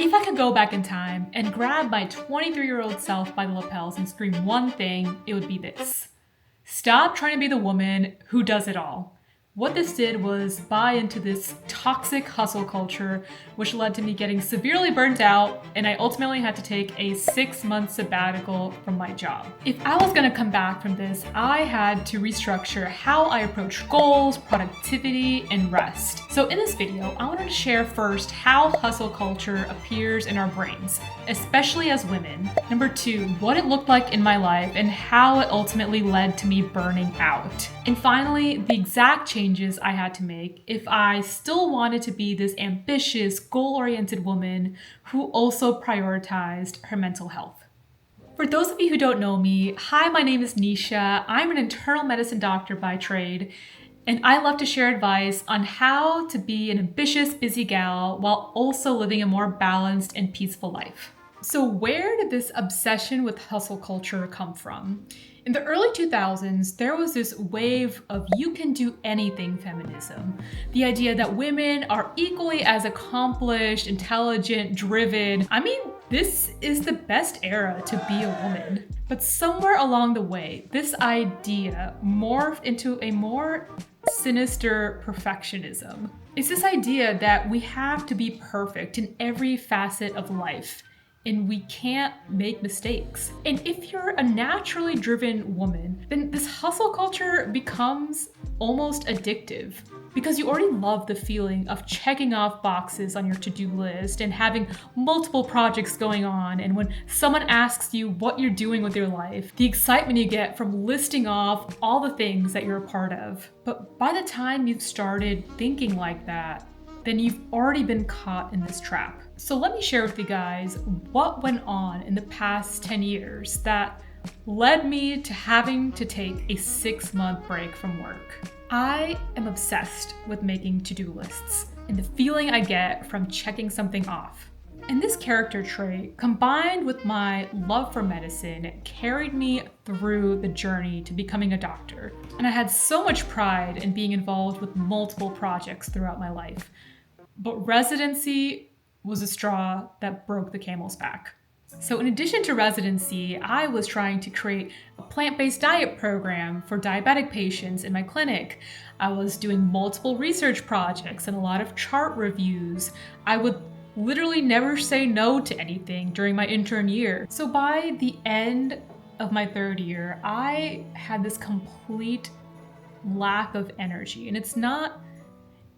If I could go back in time and grab my 23-year-old self by the lapels and scream one thing, it would be this: stop trying to be the woman who does it all. What this did was buy into this toxic hustle culture, which led to me getting severely burnt out, and I ultimately had to take a 6-month sabbatical from my job. If I was gonna come back from this, I had to restructure how I approach goals, productivity, and rest. So in this video, I wanted to share first how hustle culture appears in our brains, especially as women. Number 2, what it looked like in my life and how it ultimately led to me burning out. And finally, the exact changes I had to make if I still wanted to be this ambitious, goal-oriented woman who also prioritized her mental health. For those of you who don't know me, hi, my name is Nisha. I'm an internal medicine doctor by trade, and I love to share advice on how to be an ambitious, busy gal while also living a more balanced and peaceful life. So where did this obsession with hustle culture come from? In the early 2000s, there was this wave of you can do anything feminism. The idea that women are equally as accomplished, intelligent, driven. I mean, this is the best era to be a woman. But somewhere along the way, this idea morphed into a more sinister perfectionism. It's this idea that we have to be perfect in every facet of life, and we can't make mistakes. And if you're a naturally driven woman, then this hustle culture becomes almost addictive because you already love the feeling of checking off boxes on your to-do list and having multiple projects going on. And when someone asks you what you're doing with your life, the excitement you get from listing off all the things that you're a part of. But by the time you've started thinking like that, then you've already been caught in this trap. So let me share with you guys what went on in the past 10 years that led me to having to take a 6-month break from work. I am obsessed with making to-do lists and the feeling I get from checking something off. And this character trait, combined with my love for medicine, carried me through the journey to becoming a doctor. And I had so much pride in being involved with multiple projects throughout my life. But residency was a straw that broke the camel's back. So in addition to residency, I was trying to create a plant-based diet program for diabetic patients in my clinic. I was doing multiple research projects and a lot of chart reviews. I would literally never say no to anything during my intern year. So by the end of my 3rd year, I had this complete lack of energy. And it's not,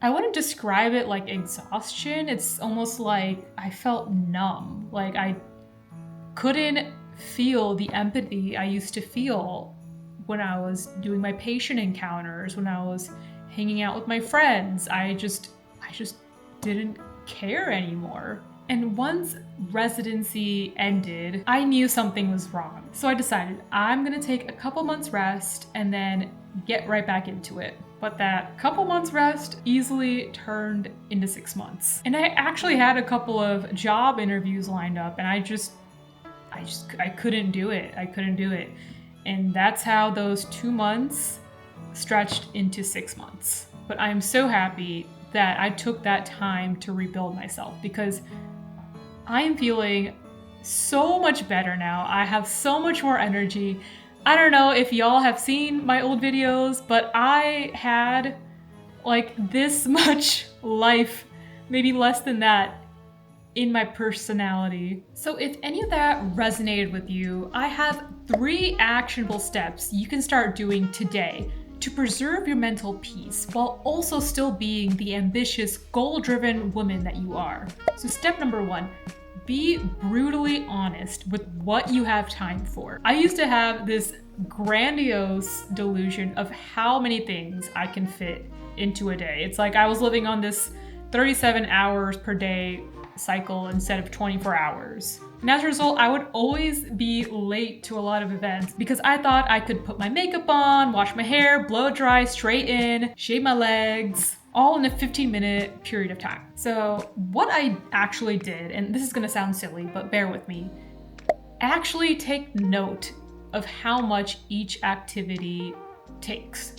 I wouldn't describe it like exhaustion. It's almost like I felt numb. Like I couldn't feel the empathy I used to feel when I was doing my patient encounters, when I was hanging out with my friends. I just didn't care anymore. And once residency ended, I knew something was wrong. So I decided I'm gonna take a couple months rest and then get right back into it. But that couple months rest easily turned into 6 months. And I actually had a couple of job interviews lined up, and I couldn't do it. I couldn't do it. And that's how those 2 months stretched into 6 months. But I'm so happy that I took that time to rebuild myself because I am feeling so much better now. I have so much more energy. I don't know if y'all have seen my old videos, but I had like this much life, maybe less than that, in my personality. So if any of that resonated with you, I have 3 actionable steps you can start doing today to preserve your mental peace while also still being the ambitious, goal-driven woman that you are. So step number 1, be brutally honest with what you have time for. I used to have this grandiose delusion of how many things I can fit into a day. It's like I was living on this 37 hours per day cycle instead of 24 hours. And as a result, I would always be late to a lot of events because I thought I could put my makeup on, wash my hair, blow dry, straighten, shave my legs, all in a 15-minute period of time. So what I actually did, and this is gonna sound silly, but bear with me, actually take note of how much each activity takes.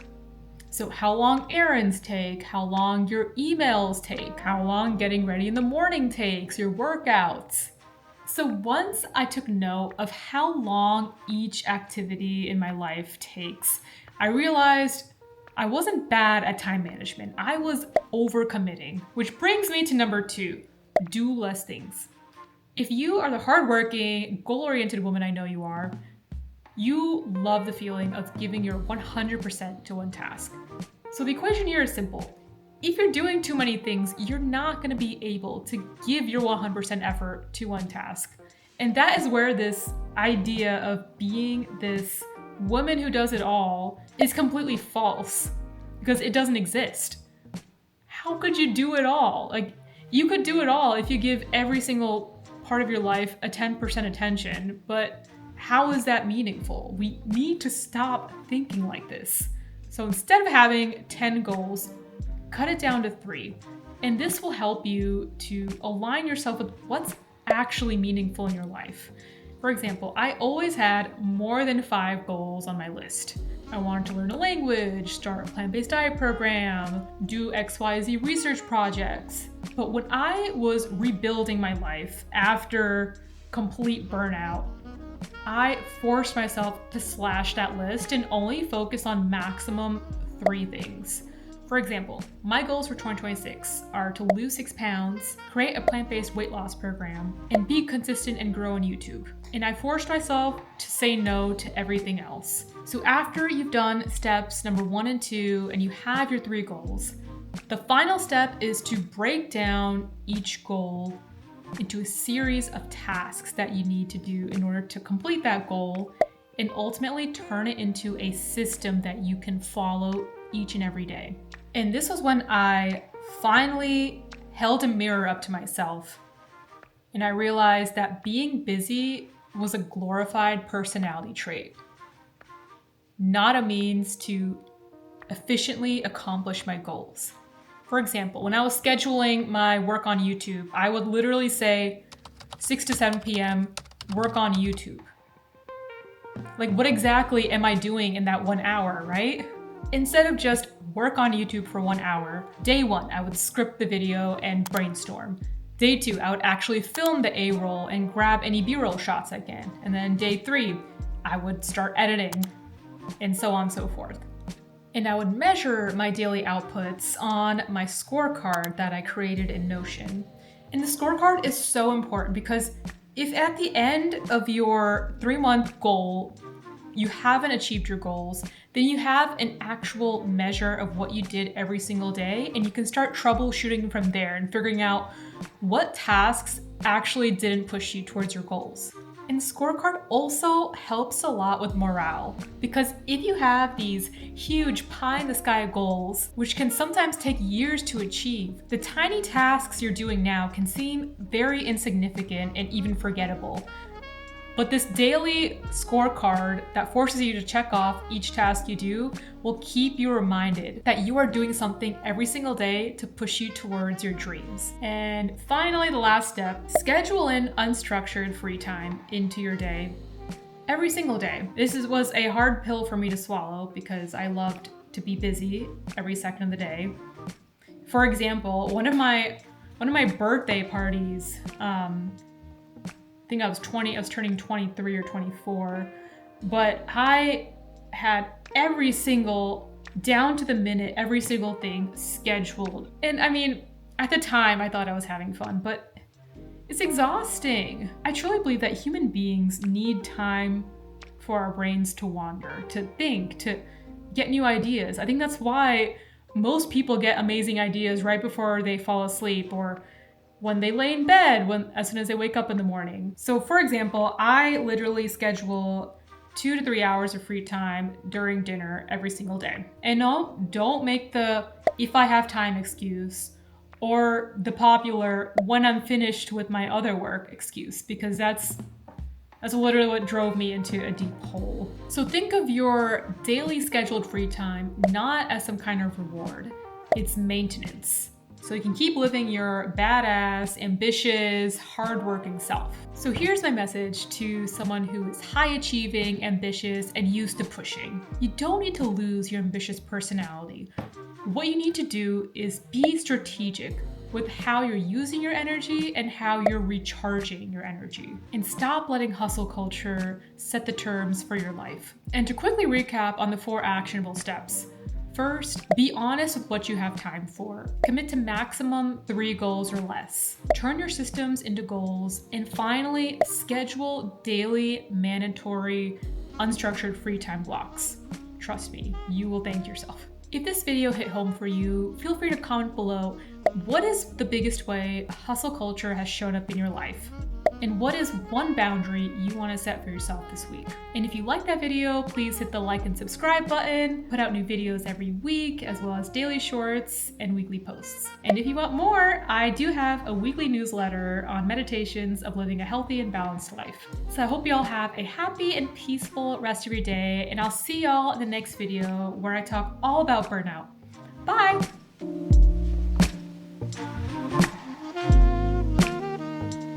So how long errands take, how long your emails take, how long getting ready in the morning takes, your workouts. So once I took note of how long each activity in my life takes, I realized I wasn't bad at time management. I was overcommitting, which brings me to number 2, do less things. If you are the hardworking, goal-oriented woman I know you are, you love the feeling of giving your 100% to one task. So the equation here is simple. If you're doing too many things, you're not going to be able to give your 100% effort to one task. And that is where this idea of being this woman who does it all is completely false, because it doesn't exist. How could you do it all? Like, you could do it all if you give every single part of your life a 10% attention, but how is that meaningful? We need to stop thinking like this. So instead of having 10 goals, cut it down to 3. And this will help you to align yourself with what's actually meaningful in your life. For example, I always had more than 5 goals on my list. I wanted to learn a language, start a plant-based diet program, do XYZ research projects. But when I was rebuilding my life after complete burnout, I forced myself to slash that list and only focus on maximum 3 things. For example, my goals for 2026 are to lose 6 pounds, create a plant-based weight loss program, and be consistent and grow on YouTube. And I forced myself to say no to everything else. So after you've done steps number 1 and 2, and you have your 3 goals, the final step is to break down each goal into a series of tasks that you need to do in order to complete that goal, and ultimately turn it into a system that you can follow each and every day. And this was when I finally held a mirror up to myself, and I realized that being busy was a glorified personality trait, not a means to efficiently accomplish my goals. For example, when I was scheduling my work on YouTube, I would literally say 6 to 7 p.m., work on YouTube. Like, what exactly am I doing in that 1 hour, right? Instead of just work on YouTube for 1 hour, day 1, I would script the video and brainstorm. Day 2, I would actually film the A-roll and grab any B-roll shots I can. And then day 3, I would start editing, and so on and so forth. And I would measure my daily outputs on my scorecard that I created in Notion. And the scorecard is so important because if at the end of your 3-month goal, you haven't achieved your goals, then you have an actual measure of what you did every single day, and you can start troubleshooting from there and figuring out what tasks actually didn't push you towards your goals. And scorecard also helps a lot with morale, because if you have these huge pie-in-the-sky goals, which can sometimes take years to achieve, the tiny tasks you're doing now can seem very insignificant and even forgettable. But this daily scorecard that forces you to check off each task you do will keep you reminded that you are doing something every single day to push you towards your dreams. And finally, the last step, schedule in unstructured free time into your day every single day. This was a hard pill for me to swallow because I loved to be busy every second of the day. For example, one of my birthday parties, I think I was turning 23 or 24, but I had every single, down to the minute, every single thing scheduled. And I mean, at the time I thought I was having fun, but it's exhausting. I truly believe that human beings need time for our brains to wander, to think, to get new ideas. I think that's why most people get amazing ideas right before they fall asleep, or when they lay in bed, as soon as they wake up in the morning. So for example, I literally schedule 2 to 3 hours of free time during dinner every single day. And no, don't make the if I have time excuse, or the popular when I'm finished with my other work excuse, because that's literally what drove me into a deep hole. So think of your daily scheduled free time not as some kind of reward. It's maintenance. so you can keep living your badass, ambitious, hardworking self. So here's my message to someone who is high achieving, ambitious, and used to pushing. You don't need to lose your ambitious personality. What you need to do is be strategic with how you're using your energy and how you're recharging your energy. And stop letting hustle culture set the terms for your life. And to quickly recap on the 4 actionable steps. First, be honest with what you have time for. Commit to maximum 3 goals or less. Turn your systems into goals. And finally, schedule daily, mandatory, unstructured free time blocks. Trust me, you will thank yourself. If this video hit home for you, feel free to comment below. What is the biggest way hustle culture has shown up in your life? And what is one boundary you want to set for yourself this week? And if you like that video, please hit the like and subscribe button. Put out new videos every week, as well as daily shorts and weekly posts. And if you want more, I do have a weekly newsletter on meditations of living a healthy and balanced life. So I hope you all have a happy and peaceful rest of your day, and I'll see y'all in the next video where I talk all about burnout. Bye!